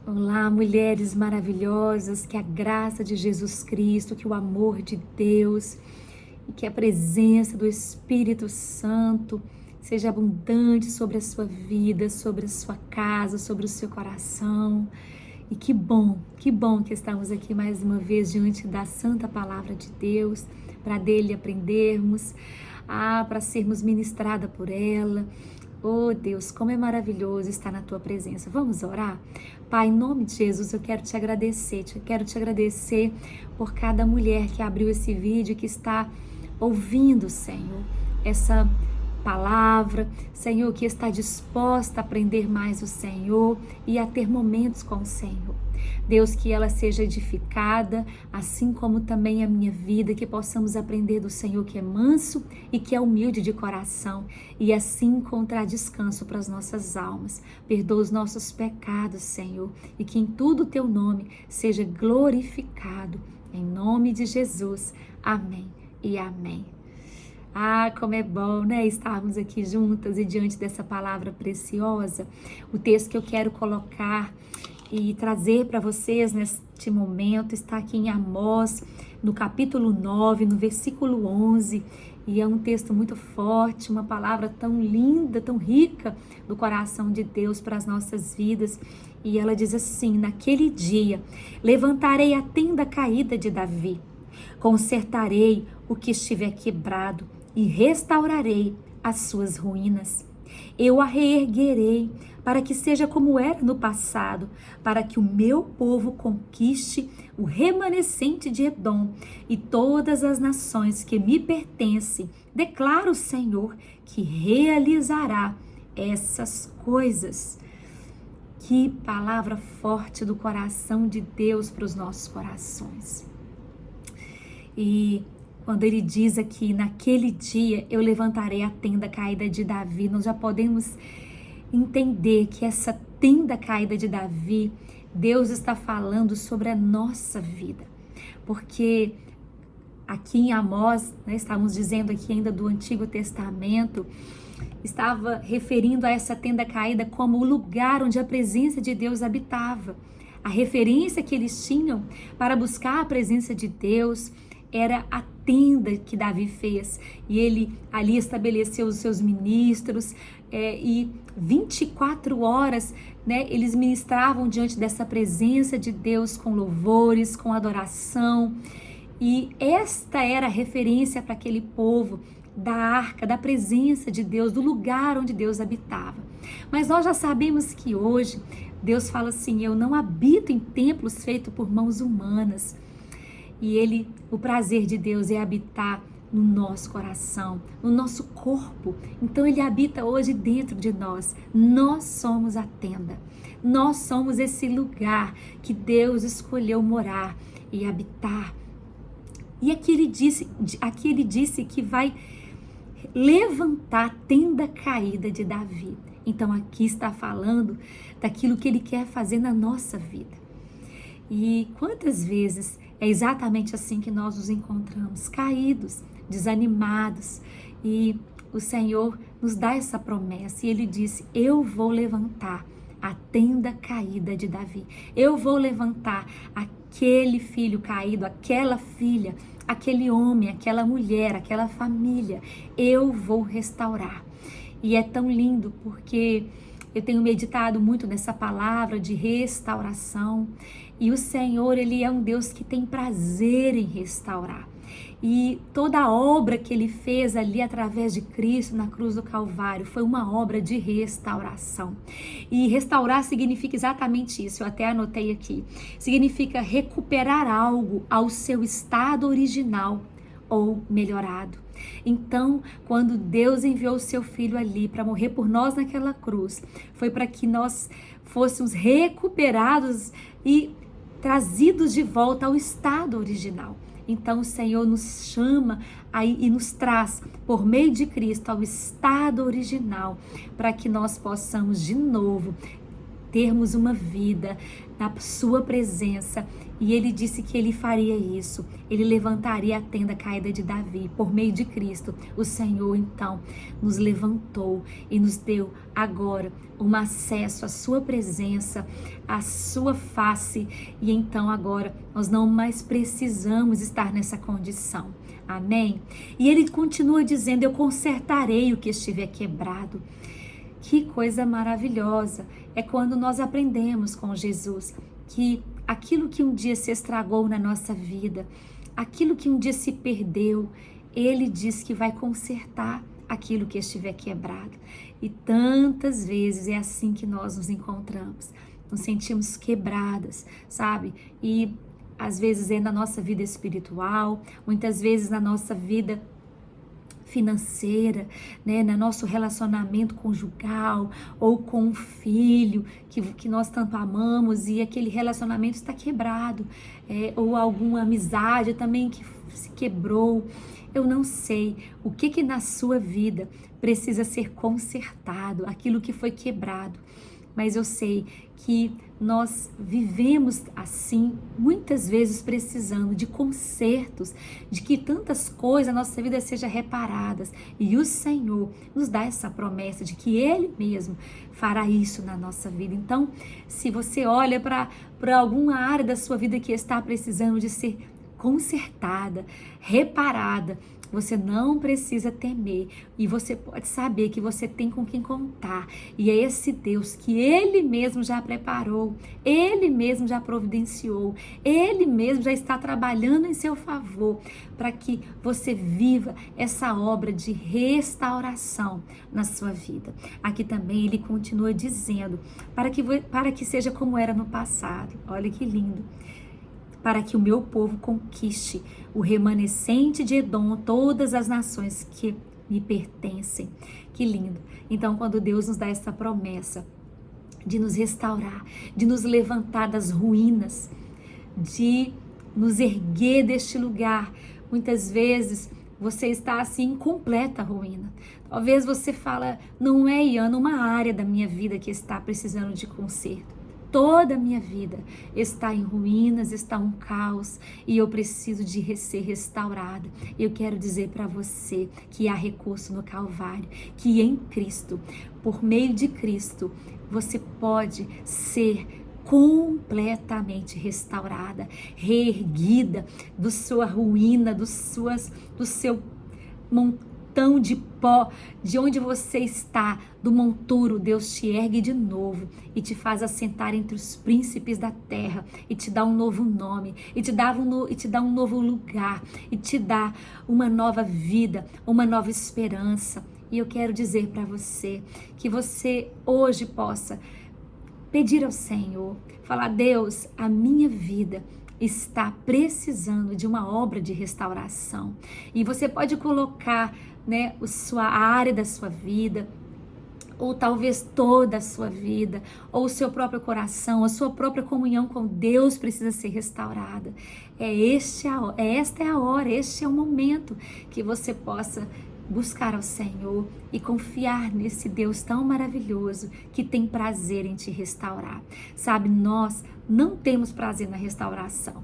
Olá, mulheres maravilhosas, que a graça de Jesus Cristo, que o amor de Deus e que a presença do Espírito Santo seja abundante sobre a sua vida, sobre a sua casa, sobre o seu coração. E que bom que estamos aqui mais uma vez diante da santa palavra de Deus, para dele aprendermos, para sermos ministradas por ela. Oh Deus, como é maravilhoso estar na tua presença. Vamos orar? Pai, em nome de Jesus, eu quero te agradecer por cada mulher que abriu esse vídeo, que está ouvindo, Senhor, essa palavra, Senhor, que está disposta a aprender mais o Senhor e a ter momentos com o Senhor. Deus, que ela seja edificada, assim como também a minha vida, que possamos aprender do Senhor, que é manso e que é humilde de coração, e assim encontrar descanso para as nossas almas. Perdoa os nossos pecados, Senhor, e que em tudo o teu nome seja glorificado. Em nome de Jesus. Amém e amém. Como é bom, né, estarmos aqui juntas e diante dessa palavra preciosa. O texto que eu quero colocar e trazer para vocês neste momento está aqui em Amós, no capítulo 9, no versículo 11, e é um texto muito forte, uma palavra tão linda, tão rica do coração de Deus para as nossas vidas. E ela diz assim: naquele dia levantarei a tenda caída de Davi, consertarei o que estiver quebrado e restaurarei as suas ruínas. Eu a reerguerei para que seja como era no passado, para que o meu povo conquiste o remanescente de Edom e todas as nações que me pertencem. Declara o Senhor que realizará essas coisas. Que palavra forte do coração de Deus para os nossos corações. E quando ele diz aqui, naquele dia eu levantarei a tenda caída de Davi, nós já podemos entender que essa tenda caída de Davi, Deus está falando sobre a nossa vida. Porque aqui em Amós, estamos dizendo aqui ainda do Antigo Testamento, estava referindo a essa tenda caída como o lugar onde a presença de Deus habitava. A referência que eles tinham para buscar a presença de Deus era a tenda que Davi fez, e ele ali estabeleceu os seus ministros, e 24 horas, eles ministravam diante dessa presença de Deus com louvores, com adoração, e esta era a referência para aquele povo da arca, da presença de Deus, do lugar onde Deus habitava. Mas nós já sabemos que hoje Deus fala assim: eu não habito em templos feitos por mãos humanas. E o prazer de Deus é habitar no nosso coração, no nosso corpo. Então ele habita hoje dentro de nós. Nós somos a tenda. Nós somos esse lugar que Deus escolheu morar e habitar. E aqui ele disse que vai levantar a tenda caída de Davi. Então aqui está falando daquilo que ele quer fazer na nossa vida. E quantas vezes é exatamente assim que nós nos encontramos, caídos, desanimados, e o Senhor nos dá essa promessa, e ele disse: eu vou levantar a tenda caída de Davi, eu vou levantar aquele filho caído, aquela filha, aquele homem, aquela mulher, aquela família, eu vou restaurar. E é tão lindo porque eu tenho meditado muito nessa palavra de restauração, e o Senhor, ele é um Deus que tem prazer em restaurar. E toda a obra que ele fez ali através de Cristo na cruz do Calvário foi uma obra de restauração. E restaurar significa exatamente isso, eu até anotei aqui. Significa recuperar algo ao seu estado original ou melhorado. Então, quando Deus enviou o seu filho ali para morrer por nós naquela cruz, foi para que nós fôssemos recuperados e trazidos de volta ao estado original. Então o Senhor nos chama aí e nos traz, por meio de Cristo, ao estado original, para que nós possamos de novo termos uma vida na sua presença. E ele disse que ele faria isso. Ele levantaria a tenda caída de Davi por meio de Cristo. O Senhor, então, nos levantou e nos deu agora um acesso à sua presença, à sua face. E então agora nós não mais precisamos estar nessa condição. Amém? E ele continua dizendo: eu consertarei o que estiver quebrado. Que coisa maravilhosa é quando nós aprendemos com Jesus que aquilo que um dia se estragou na nossa vida, aquilo que um dia se perdeu, ele diz que vai consertar aquilo que estiver quebrado. E tantas vezes é assim que nós nos encontramos, nos sentimos quebradas, sabe? E às vezes é na nossa vida espiritual, muitas vezes na nossa vida financeira, né, no nosso relacionamento conjugal ou com um filho que nós tanto amamos e aquele relacionamento está quebrado, ou alguma amizade também que se quebrou. Eu não sei o que na sua vida precisa ser consertado, aquilo que foi quebrado, mas eu sei que nós vivemos assim, muitas vezes precisando de consertos, de que tantas coisas na nossa vida sejam reparadas. E o Senhor nos dá essa promessa de que Ele mesmo fará isso na nossa vida. Então, se você olha para alguma área da sua vida que está precisando de ser consertada, reparada, você não precisa temer e você pode saber que você tem com quem contar. E é esse Deus que Ele mesmo já preparou, Ele mesmo já providenciou, Ele mesmo já está trabalhando em seu favor para que você viva essa obra de restauração na sua vida. Aqui também Ele continua dizendo, para que seja como era no passado. Olha que lindo. Para que o meu povo conquiste o remanescente de Edom, todas as nações que me pertencem. Que lindo. Então, quando Deus nos dá essa promessa de nos restaurar, de nos levantar das ruínas, de nos erguer deste lugar, muitas vezes você está assim em completa ruína. Talvez você fala, não é, Iana, uma área da minha vida que está precisando de conserto. Toda a minha vida está em ruínas, está um caos e eu preciso de ser restaurada. Eu quero dizer para você que há recurso no Calvário, que em Cristo, por meio de Cristo, você pode ser completamente restaurada, reerguida do sua ruína, do seu montão de pó, de onde você está, do monturo. Deus te ergue de novo e te faz assentar entre os príncipes da terra e te dá um novo nome, e te dá um novo lugar, e te dá uma nova vida, uma nova esperança. E eu quero dizer para você que você hoje possa pedir ao Senhor, falar: Deus, a minha vida está precisando de uma obra de restauração. E você pode colocar, né, a área da sua vida, ou talvez toda a sua vida, ou o seu próprio coração, a sua própria comunhão com Deus precisa ser restaurada. Esta é a hora, este é o momento que você possa buscar ao Senhor e confiar nesse Deus tão maravilhoso que tem prazer em te restaurar. Sabe, nós não temos prazer na restauração.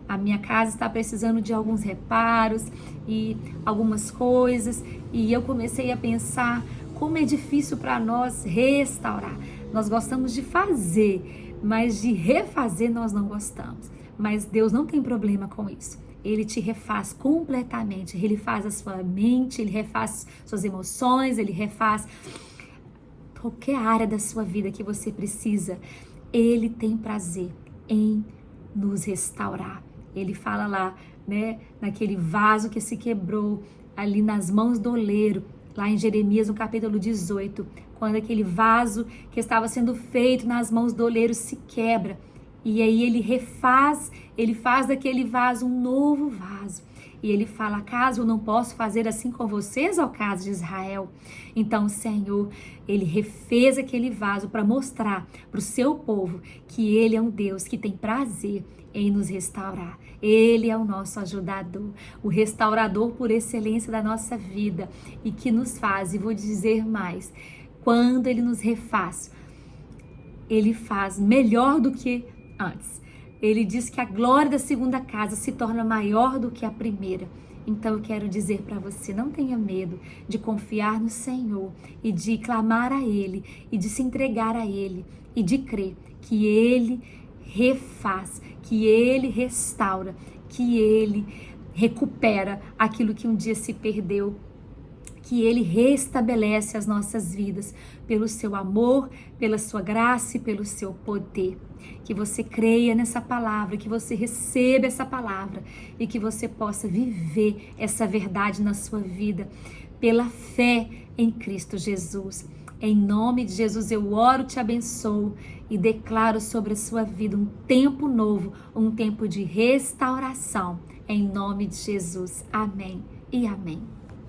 A minha casa está precisando de alguns reparos e algumas coisas, e eu comecei a pensar como é difícil para nós restaurar. Nós gostamos de fazer, mas de refazer nós não gostamos. Mas Deus não tem problema com isso. Ele te refaz completamente, Ele faz a sua mente, Ele refaz suas emoções, Ele refaz qualquer área da sua vida que você precisa. Ele tem prazer em nos restaurar. Ele fala lá, né, naquele vaso que se quebrou ali nas mãos do oleiro, lá em Jeremias, no capítulo 18, quando aquele vaso que estava sendo feito nas mãos do oleiro se quebra. E aí ele faz daquele vaso um novo vaso. E ele fala: acaso eu não posso fazer assim com vocês, ó casa de Israel? Então o Senhor, Ele refez aquele vaso para mostrar para o seu povo que Ele é um Deus que tem prazer em nos restaurar. Ele é o nosso ajudador, o restaurador por excelência da nossa vida, e que nos faz, e vou dizer mais, quando Ele nos refaz, Ele faz melhor do que antes. Ele diz que a glória da segunda casa se torna maior do que a primeira. Então eu quero dizer para você, não tenha medo de confiar no Senhor e de clamar a Ele e de se entregar a Ele e de crer que Ele refaz, que Ele restaura, que Ele recupera aquilo que um dia se perdeu, que Ele restabelece as nossas vidas pelo seu amor, pela sua graça e pelo seu poder. Que você creia nessa palavra, que você receba essa palavra e que você possa viver essa verdade na sua vida pela fé em Cristo Jesus. Em nome de Jesus eu oro, te abençoo e declaro sobre a sua vida um tempo novo, um tempo de restauração. Em nome de Jesus. Amém e amém.